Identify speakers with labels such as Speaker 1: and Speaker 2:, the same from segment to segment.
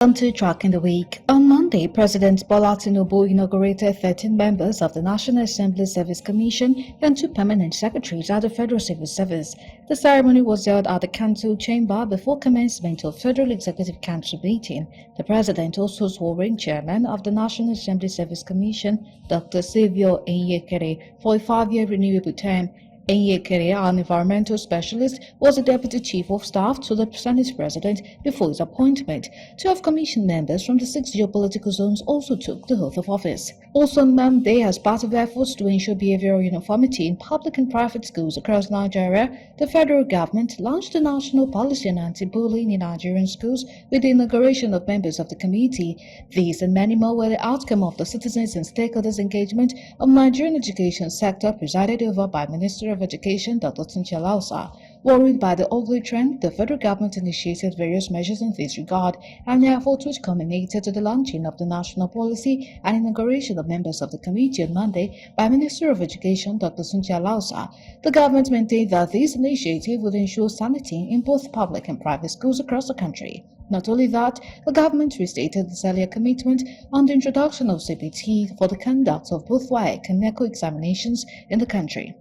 Speaker 1: On to track in the week. On Monday, President Bola Tinubu inaugurated 13 members of the National Assembly Service Commission and 2 permanent secretaries at the Federal Civil Service. The ceremony was held at the Council Chamber before commencement of Federal Executive Council meeting. The President also swore in Chairman of the National Assembly Service Commission, Dr. Savio Enyekere, for a 5-year renewable term. Enyekere, an environmental specialist, was the Deputy Chief of Staff to the Senate President before his appointment. 12 commission members from the 6 geopolitical zones also took the oath of office. Also on Monday, as part of efforts to ensure behavioral uniformity in public and private schools across Nigeria, the federal government launched a national policy on anti-bullying in Nigerian schools with the inauguration of members of the committee. These and many more were the outcome of the citizens and stakeholders engagement of Nigerian education sector presided over by Minister of Education Dr. Tunji Alausa. Worried by the ugly trend, the federal government initiated various measures in this regard, and efforts which culminated to the launching of the national policy and inauguration of members of the committee on Monday by Minister of Education Dr. Tunji Alausa. The government maintained that this initiative would ensure sanity in both public and private schools across the country. Not only that, the government restated its earlier commitment on the introduction of CBT for the conduct of both WAEC and NECO examinations in the country.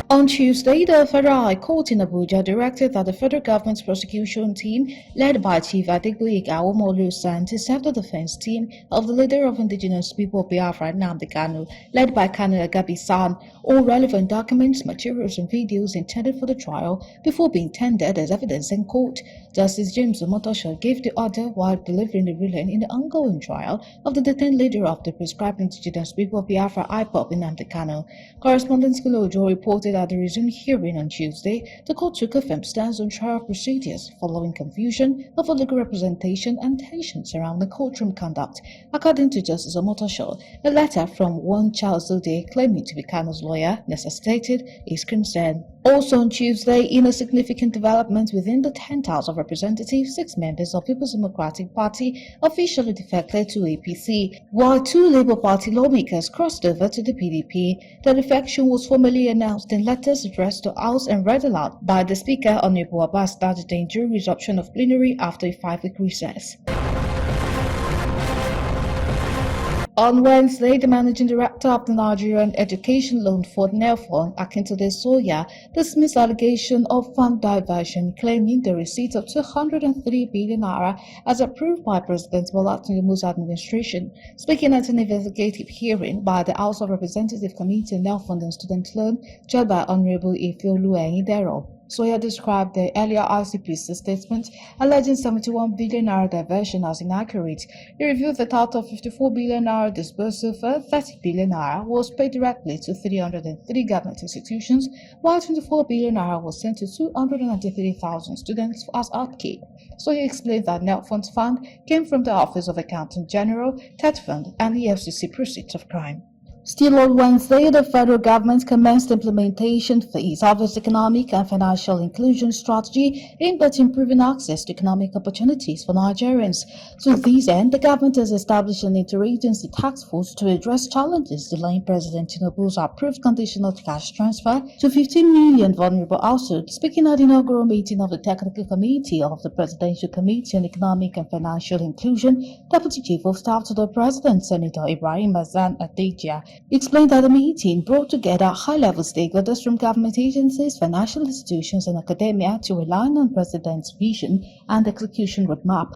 Speaker 1: On Tuesday, the Federal High Court in Abuja directed that the federal government's prosecution team, led by Chief Adegboyega Awomolu-San, to serve the defense team of the leader of indigenous people of Biafra, Nnamdi Kanu, led by Kanu Agabi-San, all relevant documents, materials, and videos intended for the trial before being tendered as evidence in court. Justice James Omotosho gave the order while delivering the ruling in the ongoing trial of the detained leader of the prescribed indigenous people of Biafra, IPOB, Nnamdi Kanu. Correspondent Kulojo reported at the resumed hearing on Tuesday, the court took a firm stance on trial procedures following confusion over legal representation and tensions around the courtroom conduct. According to Justice Omotosho, a letter from one Charles Ode claiming to be Kanu's lawyer necessitated his concern. Also on Tuesday, in a significant development within the 10th House of Representatives, 6 members of People's Democratic Party officially defected to APC, while 2 Labour Party lawmakers crossed over to the PDP. The defection was formally announced in letters addressed to House and read aloud by the Speaker, Honorable Abbas Tajudeen, during resumption of plenary after a 5-week recess. On Wednesday, the managing director of the Nigerian Education Loan Fund, NELFund, Akintode Soya, dismissed allegation of fund diversion, claiming the receipt of 203 billion naira as approved by President Bola Tinubu's administration. Speaking at an investigative hearing by the House of Representatives Committee on NELFund and Student Loan, chaired by Honorable Ifeolu Eyindero, Soya described the earlier ICPC statement alleging 71 billion naira diversion as inaccurate. He revealed that out of 54 billion naira disbursed for 30 billion naira was paid directly to 303 government institutions, while 24 billion naira was sent to 293,000 students as upkeep. Soya explained that NELFund's fund came from the Office of Accountant General, TET Fund, and the FCC proceeds of crime. Still on Wednesday, the federal government commenced implementation phase of its economic and financial inclusion strategy aimed at improving access to economic opportunities for Nigerians. To this end, the government has established an interagency task force to address challenges delaying President Tinubu's approved conditional cash transfer to 15 million vulnerable households. Speaking at the inaugural meeting of the Technical Committee of the Presidential Committee on Economic and Financial Inclusion, Deputy Chief of Staff to the President, Senator Ibrahim Hassan Adejia, explained that the meeting brought together high-level stakeholders from government agencies, financial institutions, and academia to align on President's vision and execution roadmap.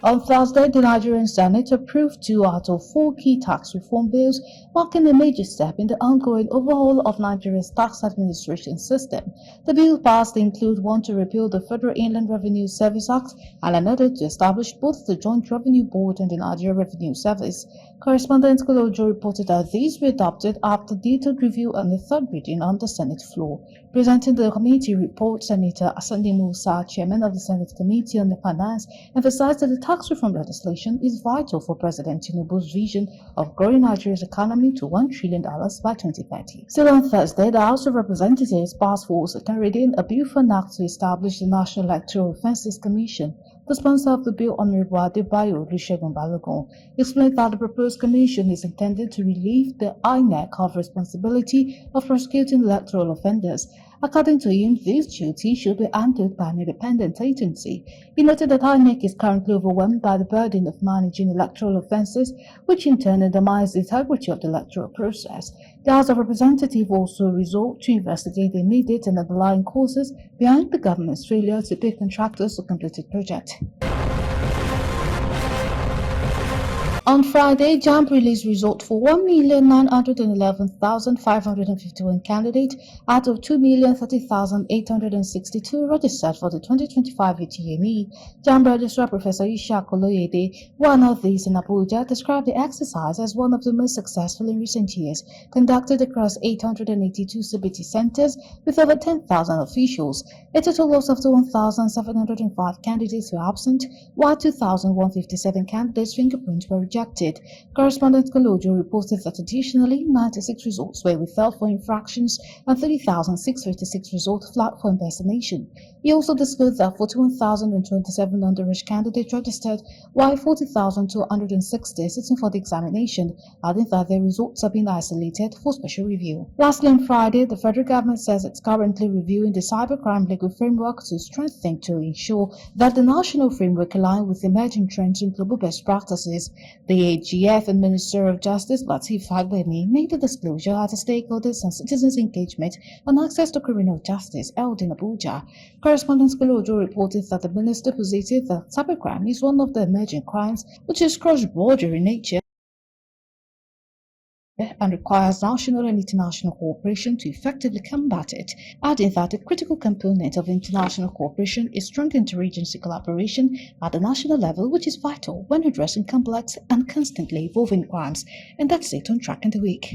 Speaker 1: On Thursday, the Nigerian Senate approved 2 out of 4 key tax reform bills, marking a major step in the ongoing overhaul of Nigeria's tax administration system. The bill passed include one to repeal the Federal Inland Revenue Service Act and another to establish both the Joint Revenue Board and the Nigeria Revenue Service. Correspondent Kolojo reported that these were adopted after detailed review and the 3rd reading on the Senate floor. Presenting the committee report, Senator Asani Musa, chairman of the Senate Committee on the Finance, emphasized that the tax reform legislation is vital for President Tinubu's vision of growing Nigeria's economy to $1 trillion by 2030. Still on Thursday, the House of Representatives passed for a second reading a bill for an act to establish the National Electoral Offences Commission. The sponsor of the bill, Honorable Adebayo Olusegun Balogun, explained that the proposed commission is intended to relieve the INEC of responsibility of prosecuting electoral offenders. According to him, this duty should be handled by an independent agency. He noted that INEC is currently overwhelmed by the burden of managing electoral offences, which in turn undermines the integrity of the electoral process. The House of Representatives also resolved to investigate the immediate and underlying causes behind the government's failure to pay contractors to complete the project. On Friday, JAMB released results for 1,911,551 candidates out of 2,030,862 registered for the 2025 UTME. JAMB Registrar Professor Ishaq Oloyede, one of these in Abuja, described the exercise as one of the most successful in recent years, conducted across 882 CBT centers with over 10,000 officials. A total of 1,705 candidates were absent, while 2,157 candidates' fingerprints were rejected. Correspondent Kolojo reported that additionally 96 results were withheld for infractions and 30,656 results flagged for impersonation. He also disclosed that 41,027 underage candidates registered, while 40,260 sitting for the examination, adding that their results have been isolated for special review. Lastly, on Friday, the federal government says it's currently reviewing the cybercrime legal framework to strengthen to ensure that the national framework aligns with emerging trends and global best practices. The AGF and Minister of Justice Lateef Fagbemi made the disclosure at a stakeholders and citizens engagement on access to criminal justice held in Abuja. Correspondent Kolojo reported that the minister posited that cybercrime is one of the emerging crimes which is cross-border in nature and requires national and international cooperation to effectively combat it, adding that a critical component of international cooperation is strong interagency collaboration at the national level, which is vital when addressing complex and constantly evolving crimes. And that's it on Track in the Week.